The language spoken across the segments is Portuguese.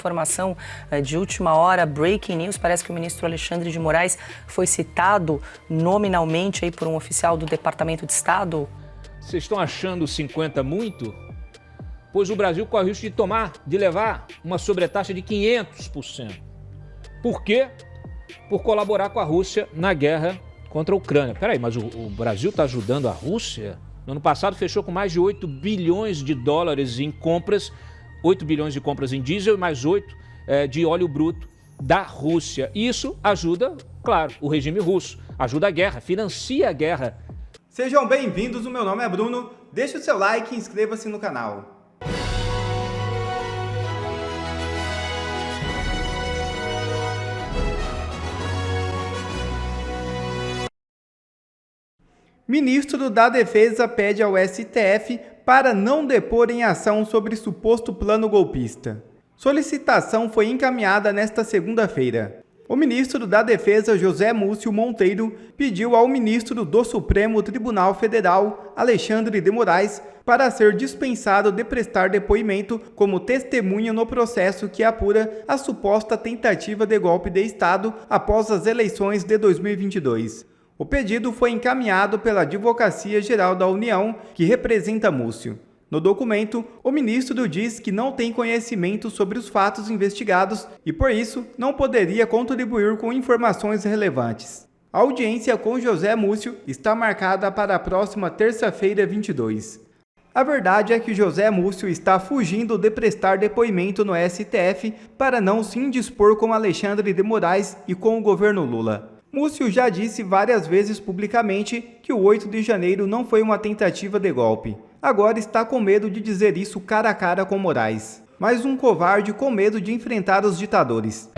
informação de última hora, breaking news, parece que o ministro Alexandre de Moraes foi citado nominalmente aí por um oficial do Departamento de Estado. Vocês estão achando 50 muito? Pois o Brasil corre o risco de levar uma sobretaxa de 500%. Por quê? Por colaborar com a Rússia na guerra contra a Ucrânia. Peraí, mas o Brasil está ajudando a Rússia? No ano passado fechou com mais de 8 bilhões de dólares em compras, 8 bilhões de compras em diesel e mais 8 de óleo bruto da Rússia. Isso ajuda, claro, o regime russo, ajuda a guerra, financia a guerra. Sejam bem-vindos, o meu nome é Bruno, deixe o seu like e inscreva-se no canal. Ministro da Defesa pede ao STF para não depor em ação sobre suposto plano golpista. Solicitação foi encaminhada nesta segunda-feira. O ministro da Defesa, José Múcio Monteiro, pediu ao ministro do Supremo Tribunal Federal, Alexandre de Moraes, para ser dispensado de prestar depoimento como testemunha no processo que apura a suposta tentativa de golpe de Estado após as eleições de 2022. O pedido foi encaminhado pela Advocacia Geral da União, que representa Múcio. No documento, o ministro diz que não tem conhecimento sobre os fatos investigados e, por isso, não poderia contribuir com informações relevantes. A audiência com José Múcio está marcada para a próxima terça-feira, 22. A verdade é que José Múcio está fugindo de prestar depoimento no STF para não se indispor com Alexandre de Moraes e com o governo Lula. Múcio já disse várias vezes publicamente que o 8 de janeiro não foi uma tentativa de golpe. Agora está com medo de dizer isso cara a cara com Moraes. Mais um covarde com medo de enfrentar os ditadores.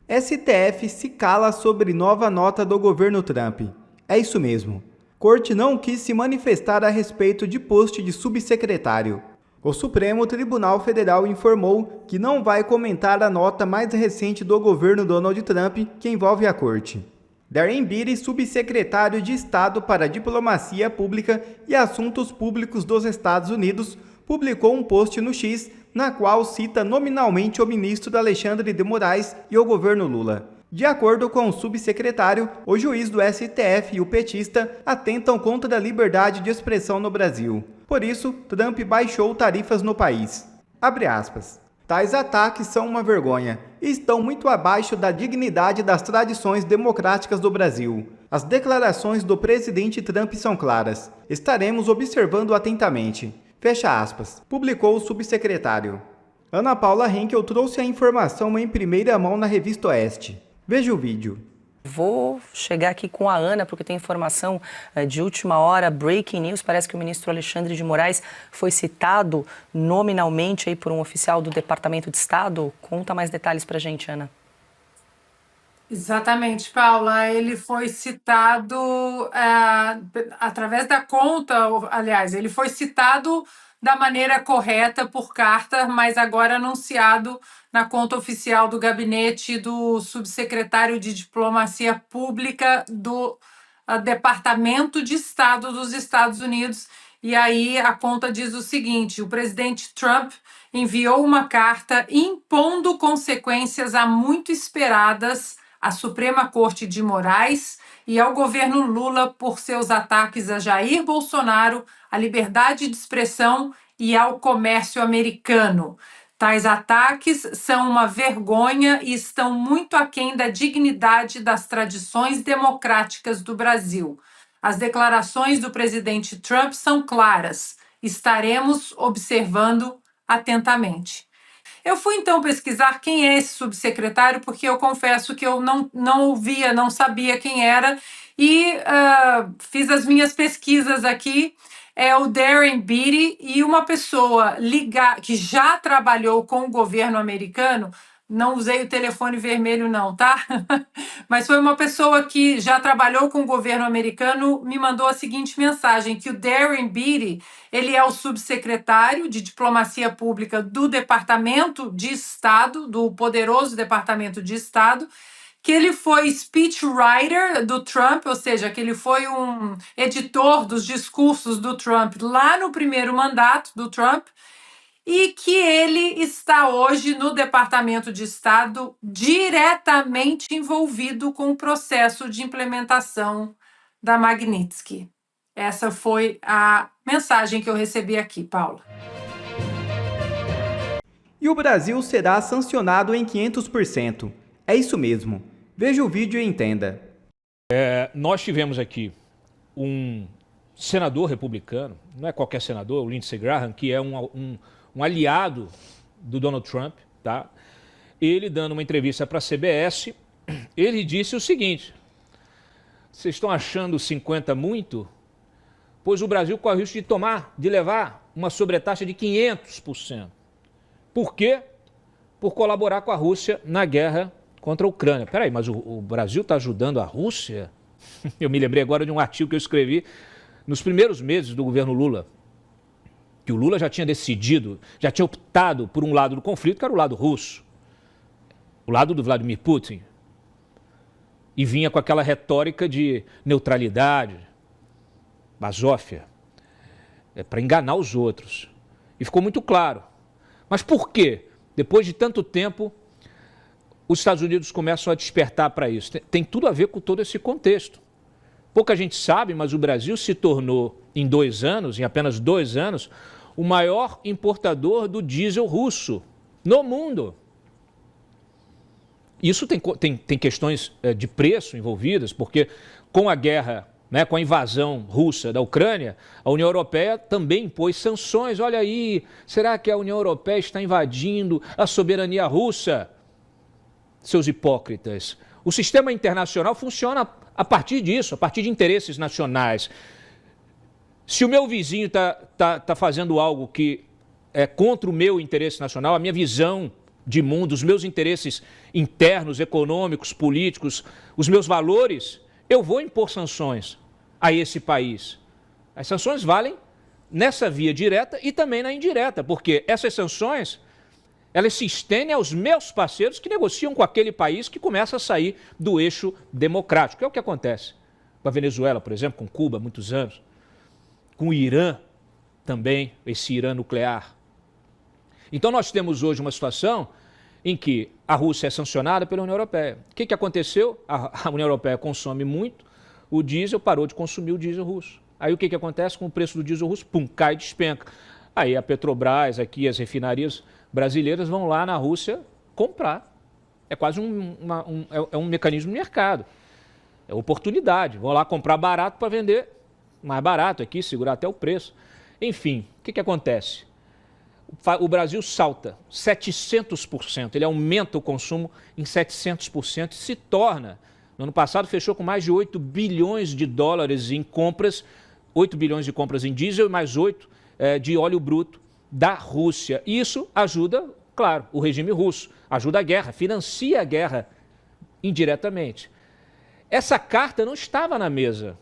STF se cala sobre nova nota do governo Trump. É isso mesmo. Corte não quis se manifestar a respeito de post de subsecretário. O Supremo Tribunal Federal informou que não vai comentar a nota mais recente do governo Donald Trump que envolve a corte. Darren Beattie, subsecretário de Estado para Diplomacia Pública e Assuntos Públicos dos Estados Unidos, publicou um post no X na qual cita nominalmente o ministro Alexandre de Moraes e o governo Lula. De acordo com o subsecretário, o juiz do STF e o petista atentam contra a liberdade de expressão no Brasil. Por isso, Trump baixou tarifas no país. Abre aspas. Tais ataques são uma vergonha e estão muito abaixo da dignidade das tradições democráticas do Brasil. As declarações do presidente Trump são claras. Estaremos observando atentamente. Fecha aspas. Publicou o subsecretário. Ana Paula Henkel trouxe a informação em primeira mão na Revista Oeste. Veja o vídeo. Vou chegar aqui com a Ana, porque tem informação de última hora, breaking news, parece que o ministro Alexandre de Moraes foi citado nominalmente aí por um oficial do Departamento de Estado. Conta mais detalhes pra gente, Ana. Exatamente, Paula. Ele foi citado através da conta, aliás, ele foi citado da maneira correta por carta, mas agora anunciado na conta oficial do gabinete do subsecretário de Diplomacia Pública do Departamento de Estado dos Estados Unidos. E aí a conta diz o seguinte: o presidente Trump enviou uma carta impondo consequências há muito esperadas à Suprema Corte de Moraes e ao governo Lula por seus ataques a Jair Bolsonaro, à liberdade de expressão e ao comércio americano. Tais ataques são uma vergonha e estão muito aquém da dignidade das tradições democráticas do Brasil. As declarações do presidente Trump são claras. Estaremos observando atentamente. Eu fui então pesquisar quem é esse subsecretário, porque eu confesso que eu não ouvia, não sabia quem era, e fiz as minhas pesquisas aqui. É o Darren Beattie, e uma pessoa que já trabalhou com o governo americano. Não usei o telefone vermelho não, tá? Mas foi uma pessoa que já trabalhou com o governo americano, me mandou a seguinte mensagem, que o Darren Beattie, ele é o subsecretário de Diplomacia Pública do Departamento de Estado, do poderoso Departamento de Estado, que ele foi speechwriter do Trump, ou seja, que ele foi um editor dos discursos do Trump lá no primeiro mandato do Trump, e que ele está hoje no Departamento de Estado diretamente envolvido com o processo de implementação da Magnitsky. Essa foi a mensagem que eu recebi aqui, Paula. E o Brasil será sancionado em 500%. É isso mesmo. Veja o vídeo e entenda. Nós tivemos aqui um senador republicano, não é qualquer senador, o Lindsey Graham, que é um aliado do Donald Trump, tá? Ele dando uma entrevista para a CBS, ele disse o seguinte: vocês estão achando 50 muito? Pois o Brasil corre o risco de levar uma sobretaxa de 500%. Por quê? Por colaborar com a Rússia na guerra contra a Ucrânia. Peraí, mas o Brasil está ajudando a Rússia? Eu me lembrei agora de um artigo que eu escrevi nos primeiros meses do governo Lula, que o Lula já tinha decidido, já tinha optado por um lado do conflito, que era o lado russo, o lado do Vladimir Putin, e vinha com aquela retórica de neutralidade, basófia, para enganar os outros. E ficou muito claro. Mas por quê? Depois de tanto tempo, os Estados Unidos começam a despertar para isso. Tem tudo a ver com todo esse contexto. Pouca gente sabe, mas o Brasil se tornou, em 2 anos, em apenas 2 anos, o maior importador do diesel russo no mundo. Isso tem questões de preço envolvidas, porque com a guerra, né, com a invasão russa da Ucrânia, a União Europeia também impôs sanções. Olha aí, será que a União Europeia está invadindo a soberania russa? Seus hipócritas. O sistema internacional funciona a partir disso, a partir de interesses nacionais. Se o meu vizinho tá fazendo algo que é contra o meu interesse nacional, a minha visão de mundo, os meus interesses internos, econômicos, políticos, os meus valores, eu vou impor sanções a esse país. As sanções valem nessa via direta e também na indireta, porque essas sanções, elas se estendem aos meus parceiros que negociam com aquele país que começa a sair do eixo democrático. É o que acontece com a Venezuela, por exemplo, com Cuba há muitos anos, com o Irã também, esse Irã nuclear. Então nós temos hoje uma situação em que a Rússia é sancionada pela União Europeia. O que aconteceu? A União Europeia consome muito, o diesel parou de consumir o diesel russo. Aí o que acontece com o preço do diesel russo? Pum, cai, despenca. Aí a Petrobras, aqui as refinarias brasileiras vão lá na Rússia comprar. É quase um mecanismo de mercado. É oportunidade. Vão lá comprar barato para vender mais barato aqui, segurar até o preço. Enfim, o que acontece? O Brasil salta 700%, ele aumenta o consumo em 700% e se torna, no ano passado fechou com mais de 8 bilhões de dólares em compras, 8 bilhões de compras em diesel e mais 8 de óleo bruto da Rússia. E isso ajuda, claro, o regime russo, ajuda a guerra, financia a guerra indiretamente. Essa carta não estava na mesa.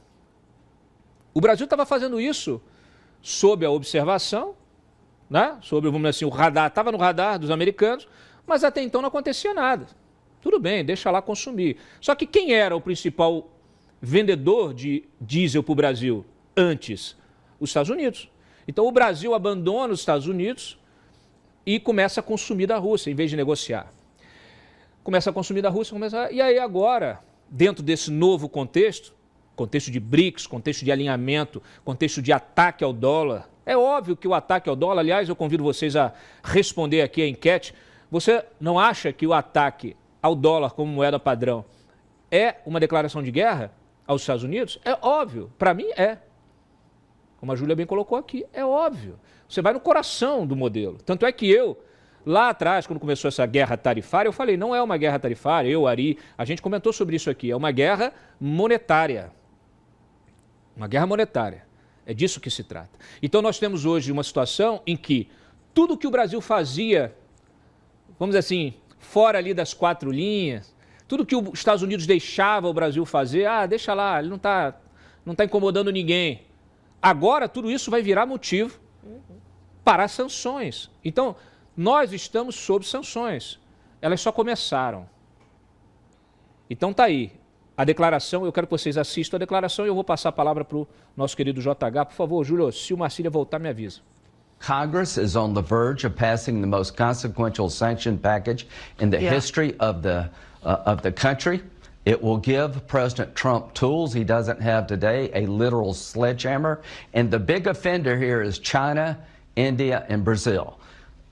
O Brasil estava fazendo isso sob a observação, né? Sobre, vamos dizer assim, o radar, estava no radar dos americanos, mas até então não acontecia nada. Tudo bem, deixa lá consumir. Só que quem era o principal vendedor de diesel para o Brasil antes? Os Estados Unidos. Então o Brasil abandona os Estados Unidos e começa a consumir da Rússia, em vez de negociar. Começa a consumir da Rússia, e aí agora, dentro desse novo contexto de BRICS, contexto de alinhamento, contexto de ataque ao dólar, é óbvio que o ataque ao dólar, aliás, eu convido vocês a responder aqui a enquete, você não acha que o ataque ao dólar como moeda padrão é uma declaração de guerra aos Estados Unidos? É óbvio, para mim é. Como a Júlia bem colocou aqui, é óbvio. Você vai no coração do modelo. Tanto é que eu, lá atrás, quando começou essa guerra tarifária, eu falei, não é uma guerra tarifária, eu, Ari, a gente comentou sobre isso aqui, é uma guerra monetária. Uma guerra monetária. É disso que se trata. Então nós temos hoje uma situação em que tudo que o Brasil fazia, vamos dizer assim, fora ali das 4 linhas, tudo que os Estados Unidos deixava o Brasil fazer, deixa lá, ele não tá incomodando ninguém. Agora tudo isso vai virar motivo para sanções. Então, nós estamos sob sanções. Elas só começaram. Então tá aí. A declaração, eu quero que vocês assistam a declaração e eu vou passar a palavra para o nosso querido JH. Por favor, Júlio, se o Marcília voltar, me avisa. Congress is on the verge of passing the most consequential sanction package in the history of the country. It will give President Trump tools he doesn't have today, a literal sledgehammer. And the big offender here is China, India, and Brazil.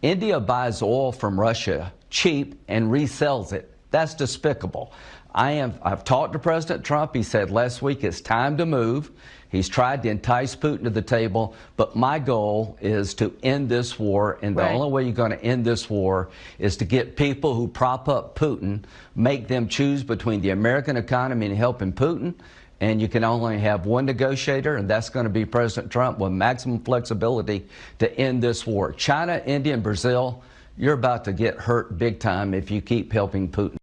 India buys oil from Russia cheap and resells it. That's despicable. I've talked to President Trump. He said last week it's time to move. He's tried to entice Putin to the table, but my goal is to end this war, and the only way you're going to end this war is to get people who prop up Putin, make them choose between the American economy and helping Putin, and you can only have one negotiator, and that's going to be President Trump with maximum flexibility to end this war. China, India, and Brazil, you're about to get hurt big time if you keep helping Putin.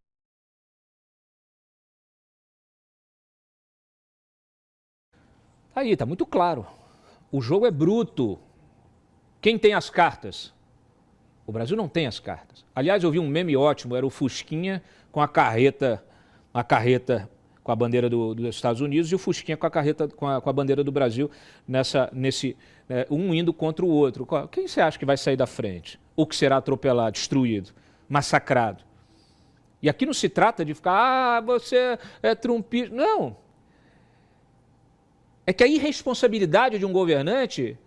Aí, tá muito claro. O jogo é bruto. Quem tem as cartas? O Brasil não tem as cartas. Aliás, eu vi um meme ótimo, era o Fusquinha com a carreta com a bandeira dos Estados Unidos e o Fusquinha com a carreta com a bandeira do Brasil um indo contra o outro. Quem você acha que vai sair da frente? Ou que será atropelado, destruído, massacrado? E aqui não se trata de ficar, você é trumpista. Não. É que a irresponsabilidade de um governante,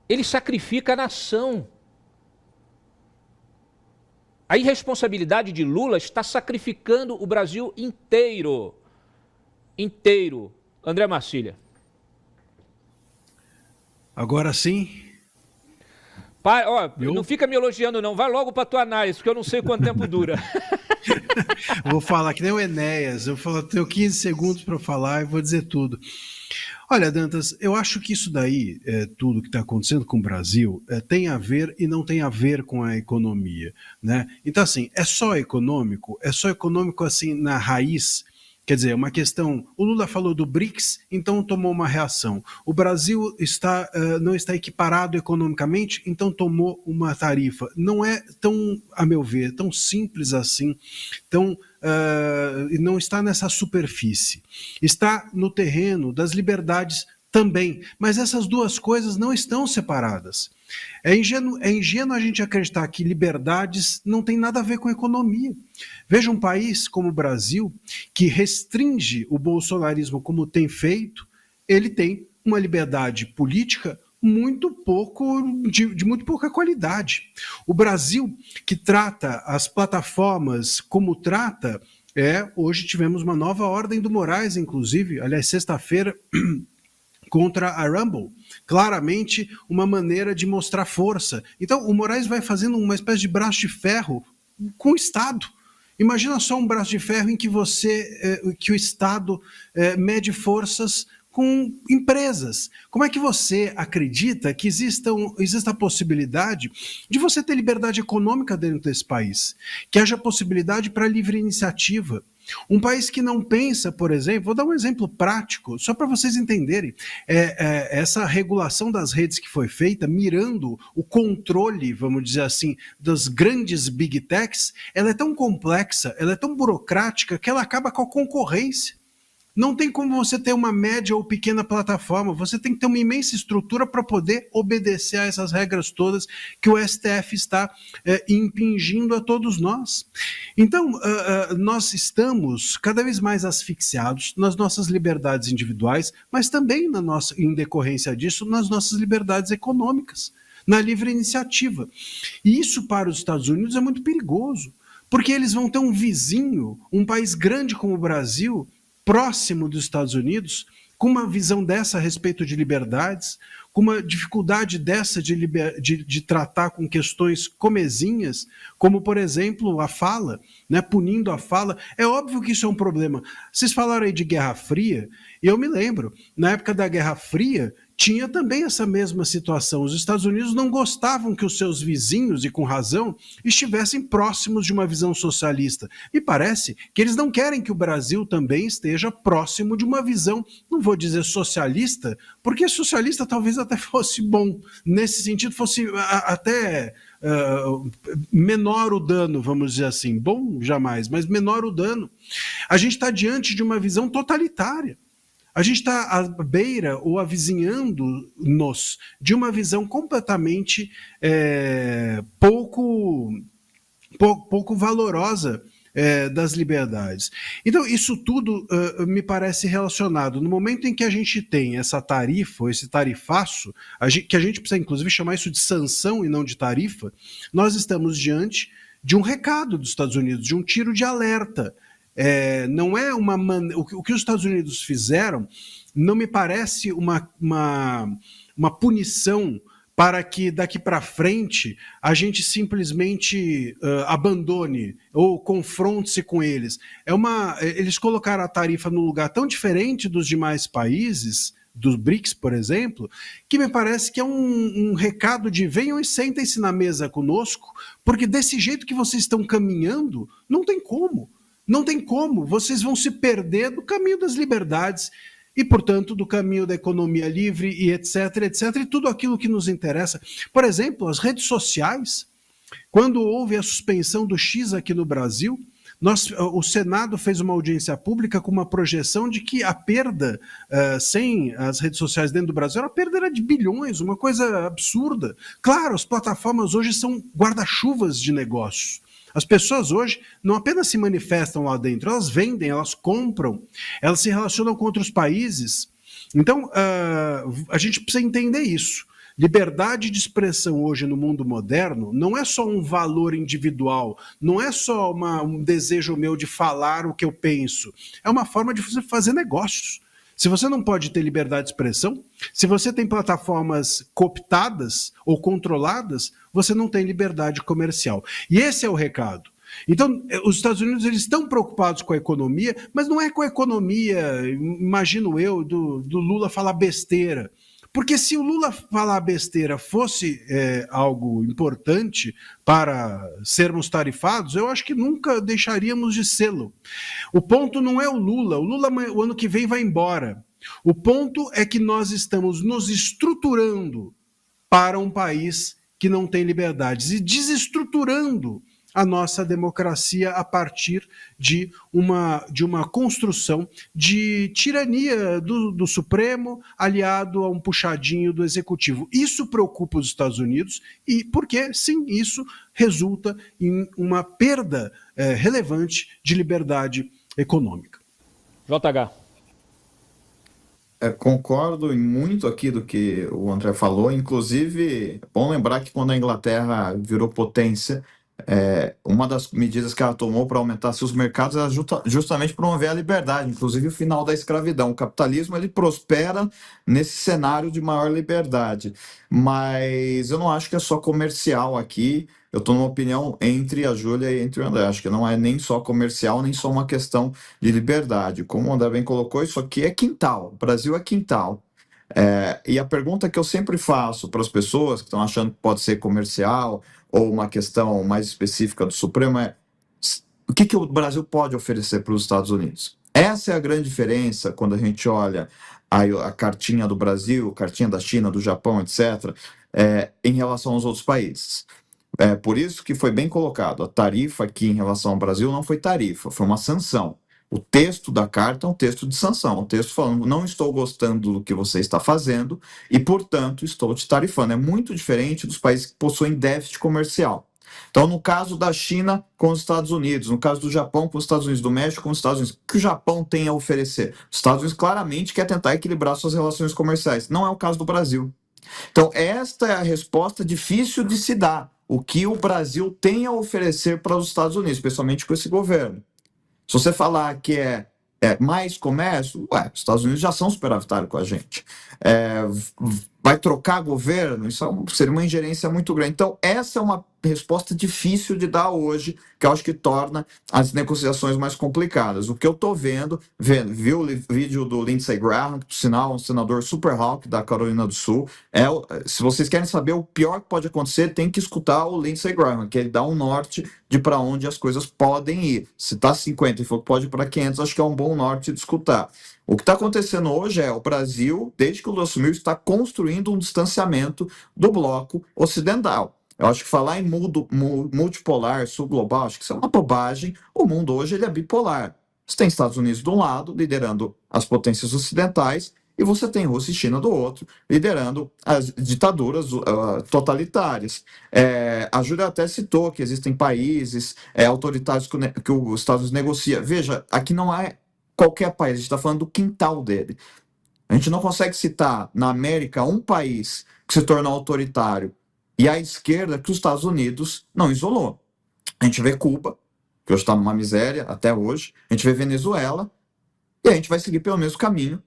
ele sacrifica a nação. A irresponsabilidade de Lula está sacrificando o Brasil inteiro. Inteiro. André Marcília. Agora sim. Não fica me elogiando não, vai logo para tua análise, porque eu não sei quanto tempo dura. Vou falar que nem o Enéas, tenho 15 segundos para falar e vou dizer tudo. Olha, Dantas, eu acho que isso daí, tudo que está acontecendo com o Brasil, tem a ver e não tem a ver com a economia, né? Então, assim, é só econômico assim na raiz. Quer dizer, uma questão, o Lula falou do BRICS, então tomou uma reação. O Brasil não está equiparado economicamente, então tomou uma tarifa. Não é tão, a meu ver, tão simples assim, não está nessa superfície. Está no terreno das liberdades também, mas essas duas coisas não estão separadas. É ingênuo a gente acreditar que liberdades não tem nada a ver com economia. Veja um país como o Brasil, que restringe o bolsonarismo como tem feito, ele tem uma liberdade política de muito pouca qualidade. O Brasil, que trata as plataformas como trata, hoje tivemos uma nova ordem do Moraes, inclusive, aliás, sexta-feira, contra a Rumble, claramente uma maneira de mostrar força. Então, o Moraes vai fazendo uma espécie de braço de ferro com o Estado. Imagina só um braço de ferro em que que o Estado mede forças com empresas. Como é que você acredita que exista a possibilidade de você ter liberdade econômica dentro desse país? Que haja possibilidade para livre iniciativa? Um país que não pensa, por exemplo, vou dar um exemplo prático, só para vocês entenderem, essa regulação das redes que foi feita, mirando o controle, vamos dizer assim, das grandes big techs, ela é tão complexa, ela é tão burocrática, que ela acaba com a concorrência. Não tem como você ter uma média ou pequena plataforma, você tem que ter uma imensa estrutura para poder obedecer a essas regras todas que o STF está impingindo a todos nós. Então, nós estamos cada vez mais asfixiados nas nossas liberdades individuais, mas também em decorrência disso, nas nossas liberdades econômicas, na livre iniciativa. E isso para os Estados Unidos é muito perigoso, porque eles vão ter um vizinho, um país grande como o Brasil, próximo dos Estados Unidos, com uma visão dessa a respeito de liberdades, com uma dificuldade dessa de tratar com questões comezinhas, como, por exemplo, a fala, né, punindo a fala. É óbvio que isso é um problema. Vocês falaram aí de Guerra Fria, e eu me lembro, na época da Guerra Fria, tinha também essa mesma situação. Os Estados Unidos não gostavam que os seus vizinhos, e com razão, estivessem próximos de uma visão socialista. E parece que eles não querem que o Brasil também esteja próximo de uma visão, não vou dizer socialista, porque socialista talvez até fosse bom. Nesse sentido, fosse até menor o dano, vamos dizer assim. Bom, jamais, mas menor o dano. A gente está diante de uma visão totalitária. A gente está à beira ou avizinhando-nos de uma visão completamente pouco valorosa das liberdades. Então, isso tudo me parece relacionado. No momento em que a gente tem essa tarifa, ou esse tarifaço, que a gente precisa, inclusive, chamar isso de sanção e não de tarifa, nós estamos diante de um recado dos Estados Unidos, de um tiro de alerta. Não é o que os Estados Unidos fizeram não me parece uma punição para que daqui para frente a gente simplesmente abandone ou confronte-se com eles. Eles colocaram a tarifa num lugar tão diferente dos demais países, dos BRICS, por exemplo, que me parece que é um recado de venham e sentem-se na mesa conosco, porque desse jeito que vocês estão caminhando, não tem como. Não tem como. Vocês vão se perder do caminho das liberdades e, portanto, do caminho da economia livre e etc, e tudo aquilo que nos interessa. Por exemplo, as redes sociais, quando houve a suspensão do X aqui no Brasil, o Senado fez uma audiência pública com uma projeção de que a perda sem as redes sociais dentro do Brasil, a perda era de bilhões, uma coisa absurda. Claro, as plataformas hoje são guarda-chuvas de negócios. As pessoas hoje não apenas se manifestam lá dentro, elas vendem, elas compram, elas se relacionam com outros países. Então, a gente precisa entender isso. Liberdade de expressão hoje no mundo moderno não é só um valor individual, não é só um desejo meu de falar o que eu penso, é uma forma de você fazer negócios. Se você não pode ter liberdade de expressão, se você tem plataformas cooptadas ou controladas, você não tem liberdade comercial. E esse é o recado. Então, os Estados Unidos eles estão preocupados com a economia, mas não é com a economia, imagino eu, do Lula falar besteira. Porque se o Lula falar besteira fosse algo importante para sermos tarifados, eu acho que nunca deixaríamos de sê-lo. O ponto não é o Lula o ano que vem vai embora. O ponto é que nós estamos nos estruturando para um país que não tem liberdades e desestruturando a nossa democracia a partir de uma construção de tirania do Supremo aliado a um puxadinho do Executivo. Isso preocupa os Estados Unidos e porque, sim, isso resulta em uma perda relevante de liberdade econômica. JH. Concordo em muito aqui do que o André falou, inclusive, é bom lembrar que quando a Inglaterra virou potência, uma das medidas que ela tomou para aumentar seus mercados era justamente promover a liberdade, inclusive o final da escravidão. O capitalismo ele prospera nesse cenário de maior liberdade, mas eu não acho que é só comercial aqui. Eu estou numa opinião entre a Júlia e entre o André. Acho que não é nem só comercial, nem só uma questão de liberdade. Como o André bem colocou, isso aqui é quintal. O Brasil é quintal. E a pergunta que eu sempre faço para as pessoas que estão achando que pode ser comercial ou uma questão mais específica do Supremo é o que o Brasil pode oferecer para os Estados Unidos? Essa é a grande diferença quando a gente olha a cartinha do Brasil, cartinha da China, do Japão, etc., em relação aos outros países. Por isso que foi bem colocado, a tarifa aqui em relação ao Brasil não foi tarifa, foi uma sanção. O texto da carta é um texto de sanção, um texto falando, não estou gostando do que você está fazendo e, portanto, estou te tarifando. É muito diferente dos países que possuem déficit comercial. Então, no caso da China com os Estados Unidos, no caso do Japão com os Estados Unidos, do México com os Estados Unidos, o que o Japão tem a oferecer? Os Estados Unidos claramente quer tentar equilibrar suas relações comerciais. Não é o caso do Brasil. Então, esta é a resposta difícil de se dar. O que o Brasil tem a oferecer para os Estados Unidos, especialmente com esse governo. Se você falar que é mais comércio, os Estados Unidos já são superavitários com a gente. Vai trocar governo? Isso seria uma ingerência muito grande. Então, essa é uma resposta difícil de dar hoje, que eu acho que torna as negociações mais complicadas. O que eu estou vendo, viu o vídeo do Lindsey Graham, que, por sinal, um senador super hawk da Carolina do Sul. Se vocês querem saber o pior que pode acontecer, tem que escutar o Lindsey Graham, que ele dá um norte de para onde as coisas podem ir. Se está 50 e for que pode ir para 500, acho que é um bom norte de escutar. O que está acontecendo hoje o Brasil, desde que o Lula assumiu, está construindo um distanciamento do bloco ocidental. Eu acho que falar em mundo multipolar, sul global, acho que isso é uma bobagem. O mundo hoje ele é bipolar. Você tem Estados Unidos de um lado, liderando as potências ocidentais, e você tem Rússia e China do outro, liderando as ditaduras totalitárias. A Júlia até citou que existem países autoritários que os Estados Unidos negocia. Veja, aqui não é qualquer país, a gente está falando do quintal dele. A gente não consegue citar na América um país que se tornou autoritário e a esquerda que os Estados Unidos não isolou. A gente vê Cuba, que hoje está numa miséria até hoje, a gente vê Venezuela, e a gente vai seguir pelo mesmo caminho,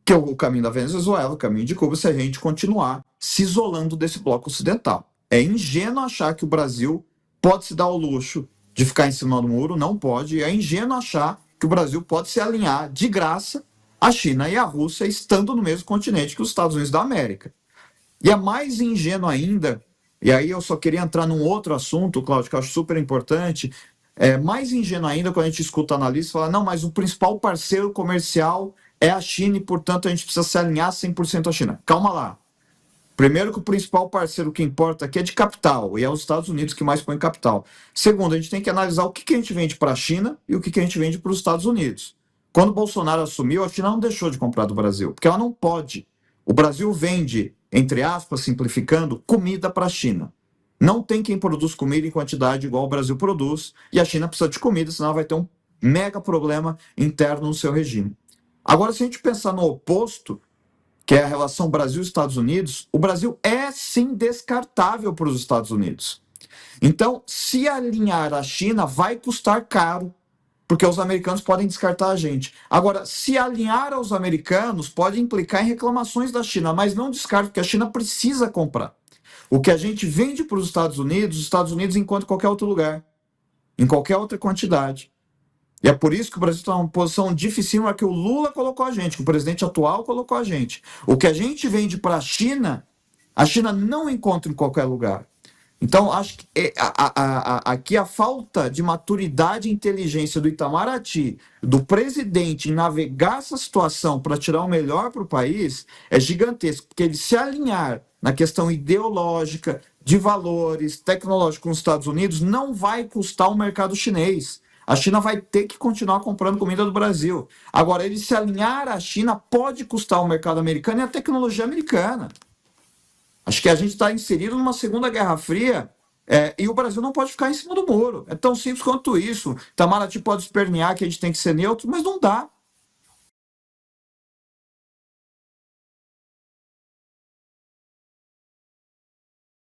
que é o caminho da Venezuela, o caminho de Cuba, se a gente continuar se isolando desse bloco ocidental. É ingênuo achar que o Brasil pode se dar o luxo de ficar em cima do muro, não pode, e é ingênuo achar que o Brasil pode se alinhar de graça à China e à Rússia, estando no mesmo continente que os Estados Unidos da América. E é mais ingênuo ainda, e aí eu só queria entrar num outro assunto, Cláudio, que eu acho super importante, é mais ingênuo ainda quando a gente escuta analistas falar, não, mas o principal parceiro comercial é a China e, portanto, a gente precisa se alinhar 100% à China. Calma lá. Primeiro que o principal parceiro que importa aqui é de capital, e é os Estados Unidos que mais põe capital. Segundo, a gente tem que analisar o que a gente vende para a China e o que a gente vende para os Estados Unidos. Quando o Bolsonaro assumiu, a China não deixou de comprar do Brasil, porque ela não pode. O Brasil vende, entre aspas, simplificando, comida para a China. Não tem quem produz comida em quantidade igual o Brasil produz, e a China precisa de comida, senão vai ter um mega problema interno no seu regime. Agora, se a gente pensar no oposto, que é a relação Brasil-Estados Unidos, o Brasil é sim descartável para os Estados Unidos. Então, se alinhar à China vai custar caro, porque os americanos podem descartar a gente. Agora, se alinhar aos americanos pode implicar em reclamações da China, mas não descarta, porque a China precisa comprar. O que a gente vende para os Estados Unidos encontra em qualquer outro lugar, em qualquer outra quantidade. E é por isso que o Brasil está numa posição dificílima que o Lula colocou a gente, que o presidente atual colocou a gente. O que a gente vende para a China não encontra em qualquer lugar. Então, acho que aqui a falta de maturidade e inteligência do Itamaraty, do presidente, em navegar essa situação para tirar o melhor para o país, é gigantesco, porque ele se alinhar na questão ideológica, de valores, tecnológicos com os Estados Unidos, não vai custar o mercado chinês. A China vai ter que continuar comprando comida do Brasil. Agora, ele se alinhar à China pode custar o mercado americano e a tecnologia americana. Acho que a gente está inserido numa Segunda Guerra Fria e o Brasil não pode ficar em cima do muro. É tão simples quanto isso. Itamaraty pode espernear que a gente tem que ser neutro, mas não dá.